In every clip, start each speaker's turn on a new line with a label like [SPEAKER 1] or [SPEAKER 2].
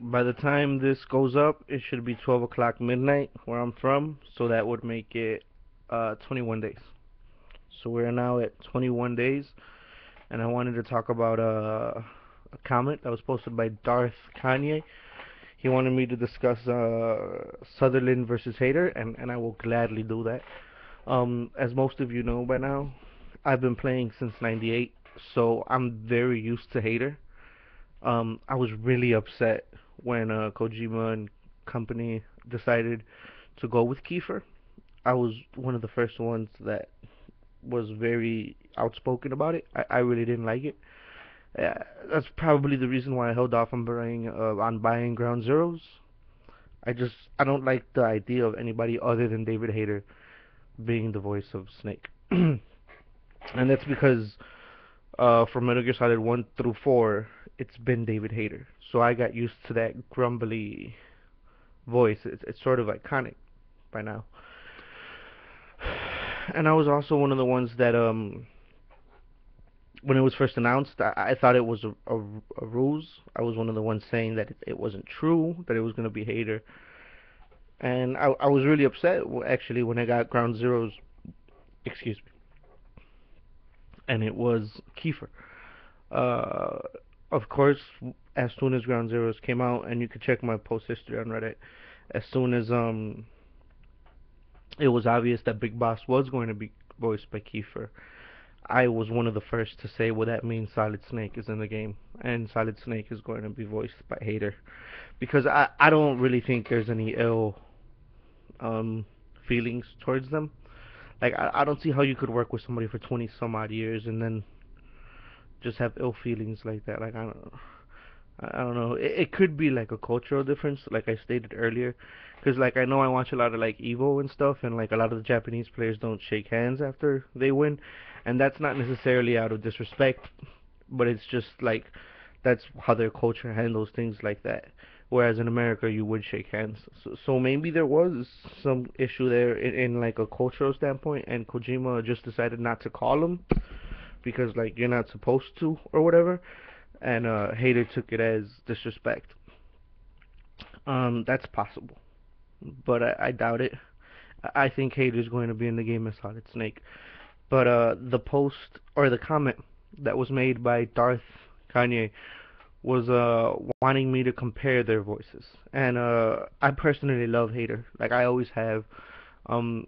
[SPEAKER 1] By the time this goes up, it should be 12 o'clock midnight where I'm from, so that would make it 21 days. So we're now at 21 days, and I wanted to talk about a comment that was posted by Darth Kanye. He wanted me to discuss Sutherland versus Hayter, and I will gladly do that. As most of you know by now, I've been playing since '98, so I'm very used to Hayter. I was really upset when Kojima and company decided to go with Kiefer. I was one of the first ones that was very outspoken about it. I really didn't like it. Uh, that's probably the reason why I held off on buying Ground Zeroes. I don't like the idea of anybody other than David Hayter being the voice of Snake, and that's because from Metal Gear Solid 1 through 4, it's been David Hayter. So I got used to that grumbly voice. It's sort of iconic by now. And I was also one of the ones that when it was first announced, I thought it was a ruse. I was one of the ones saying that it wasn't true, that it was going to be Hayter. And I was really upset actually when I got Ground Zeroes, excuse me, and it was Kiefer. Uh, of course, as soon as Ground Zeroes came out, and you could check my post history on Reddit, as soon as it was obvious that Big Boss was going to be voiced by Kiefer, I was one of the first to say, well, that means Solid Snake is in the game, and Solid Snake is going to be voiced by Hayter, because I don't really think there's any ill um feelings towards them. Like I don't see how you could work with somebody for 20 some odd years and then just have ill feelings like that. Like I don't know. It could be like a cultural difference, like I stated earlier, because like I know I watch a lot of like Evo and stuff, and like a lot of the Japanese players don't shake hands after they win, and that's not necessarily out of disrespect, but it's just like that's how their culture handles things like that. Whereas in America, you would shake hands. So maybe there was some issue there in like a cultural standpoint, and Kojima just decided not to call him because like you're not supposed to or whatever, and Hater took it as disrespect. That's possible, but I doubt it. I think Hater's going to be in the game as Solid Snake. But the post or the comment that was made by Darth Kanye was wanting me to compare their voices, and I personally love Hater, like I always have. Um,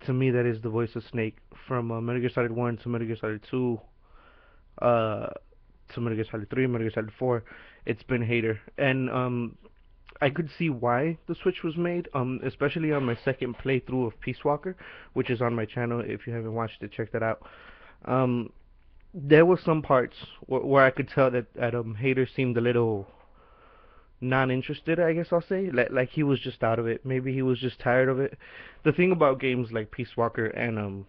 [SPEAKER 1] to me, that is the voice of Snake from Metal Gear Solid 1 to Metal Gear Solid 2, uh, to Metal Gear Solid 3, Metal Gear Solid 4. It's been Hater, and I could see why the switch was made, especially on my second playthrough of Peace Walker, which is on my channel. If you haven't watched it, check that out. Um, there were some parts where I could tell that Hater seemed a little non-interested, I guess I'll say. Like he was just out of it. Maybe he was just tired of it. The thing about games like Peace Walker and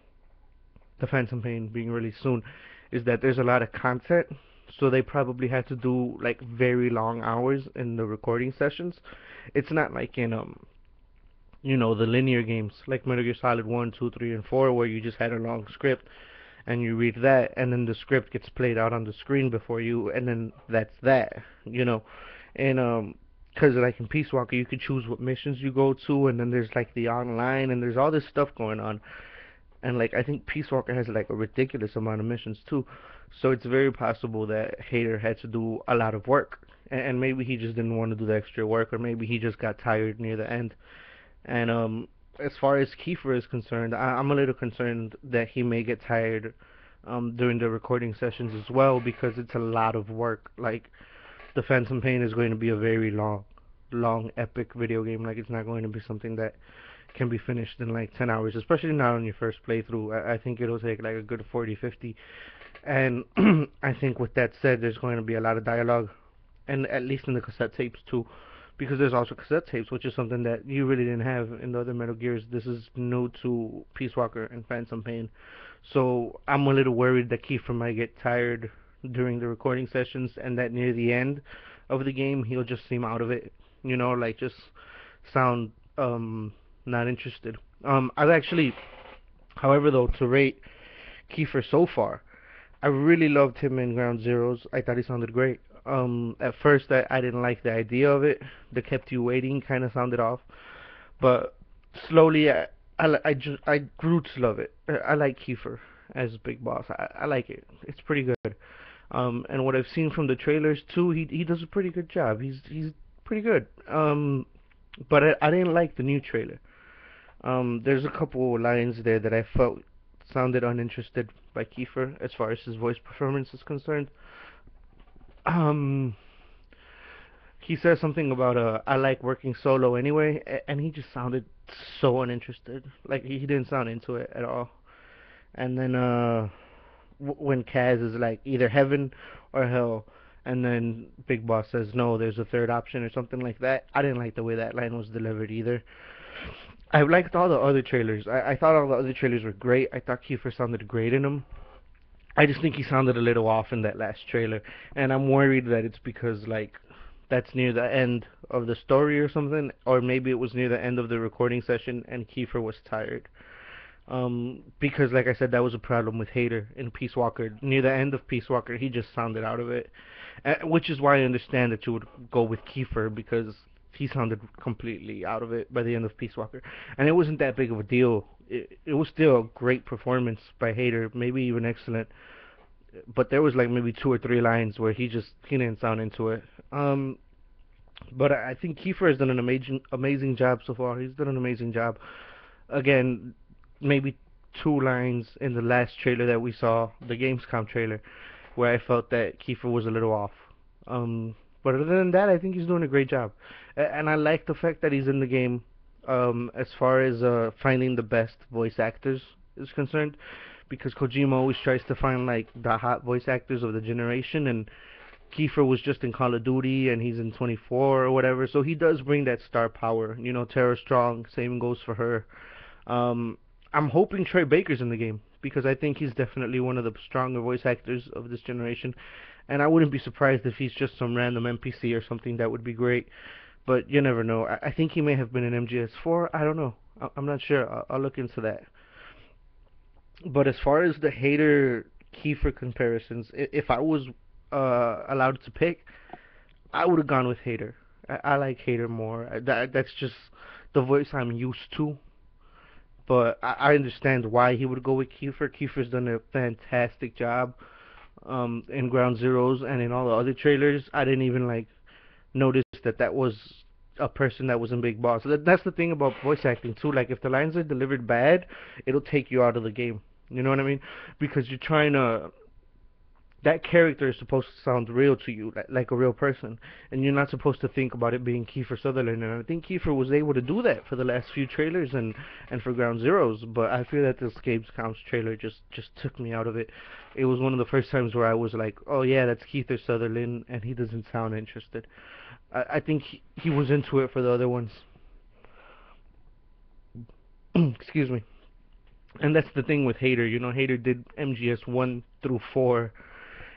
[SPEAKER 1] the Phantom Pain being released soon is that there's a lot of content, so they probably had to do like very long hours in the recording sessions. It's not like in the linear games like Metal Gear Solid 1, 2, 3, and 4 where you just had a long script and you read that and then the script gets played out on the screen before you and then that's that, And because like in Peace Walker you could choose what missions you go to and then there's like the online and there's all this stuff going on and like I think Peace Walker has like a ridiculous amount of missions too. So it's very possible that Hater had to do a lot of work. And maybe he just didn't want to do the extra work, or maybe he just got tired near the end. And as far as Kiefer is concerned, I'm a little concerned that he may get tired during the recording sessions as well because it's a lot of work. Like the Phantom Pain is going to be a very long, epic video game. Like it's not going to be something that can be finished in like 10 hours, especially not on your first playthrough. I think it'll take like a good 40, 50. And I think with that said, there's going to be a lot of dialogue, and at least in the cassette tapes too, because there's also cassette tapes, which is something that you really didn't have in the other Metal Gears. This is new to Peace Walker and Phantom Pain. So I'm a little worried that Kiefer might get tired during the recording sessions, and that near the end of the game, he'll just seem out of it. Like just sound not interested. I've actually, however, though, to rate Kiefer so far, I really loved him in Ground Zeroes. I thought he sounded great. At first, I didn't like the idea of it. The kept you waiting kind of sounded off, but slowly I grew to love it. I like Kiefer as Big Boss. I like it. It's pretty good. And what I've seen from the trailers too, he does a pretty good job. He's pretty good. But I didn't like the new trailer. There's a couple lines there that I felt sounded uninterested by Kiefer as far as his voice performance is concerned. Um, he says something about I like working solo anyway, and he just sounded so uninterested. Like he didn't sound into it at all. And then when Kaz is like either heaven or hell, and then Big Boss says no, there's a third option or something like that. I didn't like the way that line was delivered either. I liked all the other trailers. I thought all the other trailers were great. I thought Kiefer sounded great in them. I just think he sounded a little off in that last trailer, and I'm worried that it's because like that's near the end of the story or something, or maybe it was near the end of the recording session and Kiefer was tired. Because like I said, that was a problem with Hayter in Peace Walker. Near the end of Peace Walker, he just sounded out of it, which is why I understand that you would go with Kiefer because he sounded completely out of it by the end of Peace Walker, and it wasn't that big of a deal. It was still a great performance by Hayter, maybe even excellent, but there was like maybe two or three lines where he didn't sound into it. But I think Kiefer has done an amazing job so far. He's done an amazing job. Again, maybe two lines in the last trailer that we saw, the Gamescom trailer, where I felt that Kiefer was a little off. But other than that, I think he's doing a great job, and I like the fact that he's in the game. As far as finding the best voice actors is concerned, because Kojima always tries to find like the hot voice actors of the generation, and Kiefer was just in Call of Duty and he's in 24 or whatever, so he does bring that star power. You know, Tara Strong, same goes for her. Um, I'm hoping Troy Baker's in the game because I think he's definitely one of the stronger voice actors of this generation, and I wouldn't be surprised if he's just some random NPC or something. That would be great, but you never know. I think he may have been in MGS4. I don't know. I'm not sure. I'll look into that. But as far as the Hater Kiefer comparisons, if I was allowed to pick, I would have gone with Hater. I like Hater more. That's just the voice I'm used to. But I understand why he would go with Kiefer. Kiefer's done a fantastic job in Ground Zeroes and in all the other trailers. I didn't even like notice that that was a person that was in Big Boss. That's the thing about voice acting too. Like if the lines are delivered bad, it'll take you out of the game. You know what I mean? Because you're trying to that character is supposed to sound real to you, like a real person, and you're not supposed to think about it being Kiefer Sutherland. And I think Kiefer was able to do that for the last few trailers and for Ground Zeroes. But I feel that this Gamescom's trailer just took me out of it. It was one of the first times where I was like, oh yeah, that's Kiefer Sutherland, and he doesn't sound interested. I think he was into it for the other ones. Excuse me. And that's the thing with Hater. You know, Hater did MGS 1 through 4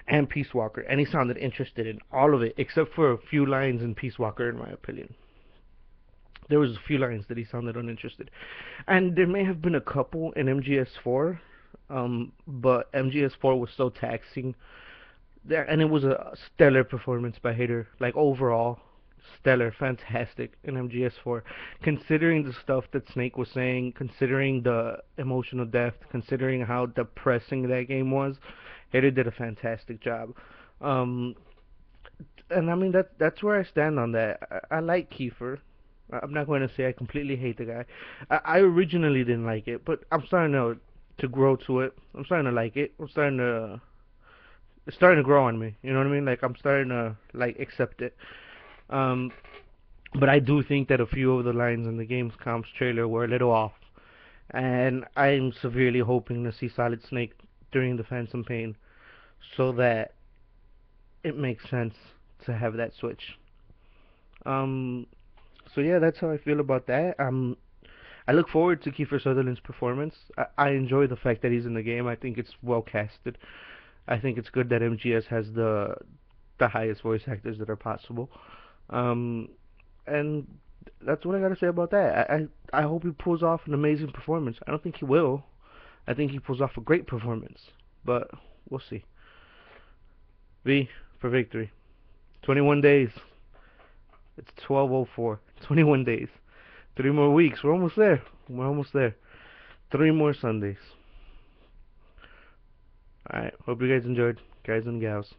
[SPEAKER 1] and Peace Walker, and he sounded interested in all of it, except for a few lines in Peace Walker, in my opinion. There was a few lines that he sounded uninterested, and there may have been a couple in MGS4, but MGS4 was so taxing there, and it was a stellar performance by Hater, like overall. Stellar, fantastic in MGS4. Considering the stuff that Snake was saying, considering the emotional depth, considering how depressing that game was, Hater did a fantastic job. Um, and I mean that's where I stand on that. I like Kiefer. I'm not going to say I completely hate the guy. I originally didn't like it, but I'm starting to grow to it. I'm starting to like it. It's starting to grow on me. You know what I mean? Like I'm starting to like accept it. Um, but I do think that a few of the lines in the Gamescom's trailer were a little off, and I'm severely hoping to see Solid Snake during the Phantom Pain, so that it makes sense to have that switch. Um, so yeah, that's how I feel about that. I look forward to Kiefer Sutherland's performance. I enjoy the fact that he's in the game. I think it's well casted. I think it's good that MGS has the highest voice actors that are possible. Um, and that's what I gotta say about that. I hope he pulls off an amazing performance. I don't think he will. I think he pulls off a great performance, but we'll see. V for victory. 21 days. It's 12:04. 21 days. 3 more weeks. We're almost there. We're almost there. 3 more Sundays. Alright. Hope you guys enjoyed, guys and gals.